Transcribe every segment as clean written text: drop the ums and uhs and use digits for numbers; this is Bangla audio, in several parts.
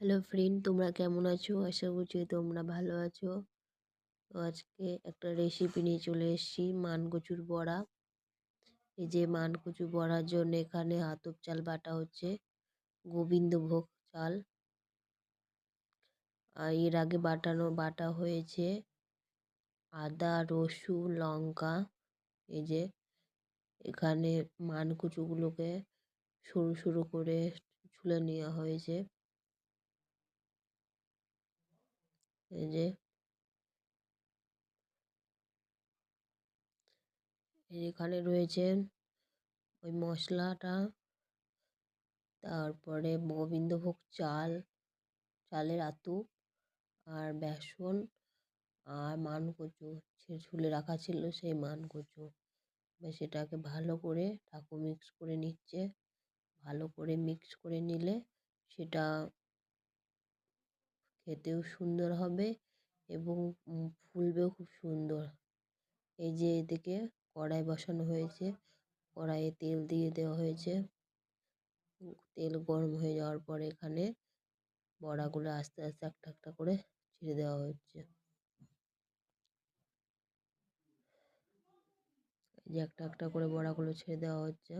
হ্যালো ফ্রেন্ড, তোমরা কেমন আছো? আশা করছি তোমরা ভালো আছো। তো আজকে একটা রেসিপি নিয়ে চলে এসেছি, মানকচুর বড়া। এই যে মানকচু বড়ার জন্য এখানে আতপ চাল বাটা হচ্ছে, গোবিন্দভোগ চাল। আর এর আগে বাটা হয়েছে আদা, রসুন, লঙ্কা। এই যে এখানে মানকচুগুলোকে সরু সরু করে ছুলে নেওয়া হয়েছে। এই যে এখানে রয়েছে ওই মশলাটা, তারপরে গোবিন্দভোগ চাল, চালের আতু, আর বেসন, আর মানকচু ছুলে রাখা ছিল সেই মানকচু। সেটাকে ভালো করে ঠাকুর মিক্স করে নিচ্ছে। ভালো করে মিক্স করে নিলে সেটা খেতেও সুন্দর হবে এবং ফুলবেও খুব সুন্দর। এই যে এদিকে কড়াই বসানো হয়েছে, কড়াইয়ে তেল দিয়ে দেওয়া হয়েছে। তেল গরম হয়ে যাওয়ার পরে এখানে বড়াগুলো আস্তে আস্তে একটা একটা করে ছেড়ে দেওয়া হচ্ছে। যে একটা একটা করে বড়াগুলো ছেড়ে দেওয়া হচ্ছে।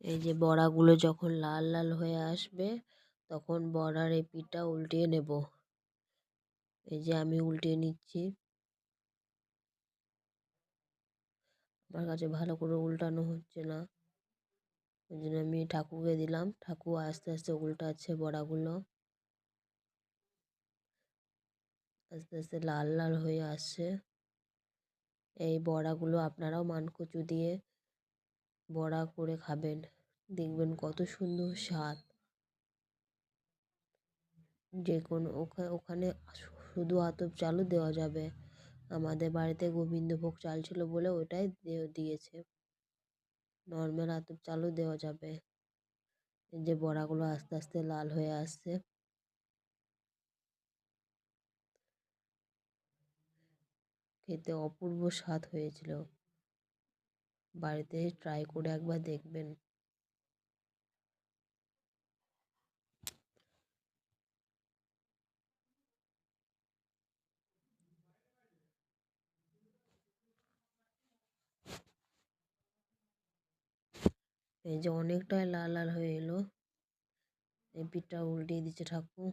এই যে বড়াগুলো যখন লাল লাল হয়ে আসবে তখন বড়ার এই পিঠটা উল্টিয়ে নেব। এই যে আমি উল্টিয়ে নিচ্ছি। আমার কাছে ভালো করে উল্টানো হচ্ছে না, ওই জন্য আমি ঠাকুরকে দিলাম। ঠাকুর আস্তে আস্তে উল্টাচ্ছে বড়াগুলো। আস্তে আস্তে লাল লাল হয়ে আসছে। এই বড়াগুলো আপনারাও মানকচু দিয়ে বড়া করে খাবেন, দেখবেন কত সুন্দর স্বাদ। যে কোনো ওখানে শুধু আতপ চালও দেওয়া যাবে। আমাদের বাড়িতে গোবিন্দভোগ চাল ছিল বলে ওটাই দিয়েছে। নর্মাল আতপ চালও দেওয়া যাবে। এই যে বড়াগুলো আস্তে আস্তে লাল হয়ে আসছে। খেতে অপূর্ব স্বাদ হয়েছিল। বাড়িতে ট্রাই করে একবার দেখবেন। এই যে অনেকটাই লাল লাল হয়ে এলো। এই পিঠটা উল্টিয়ে দিচ্ছে ঠাকুর।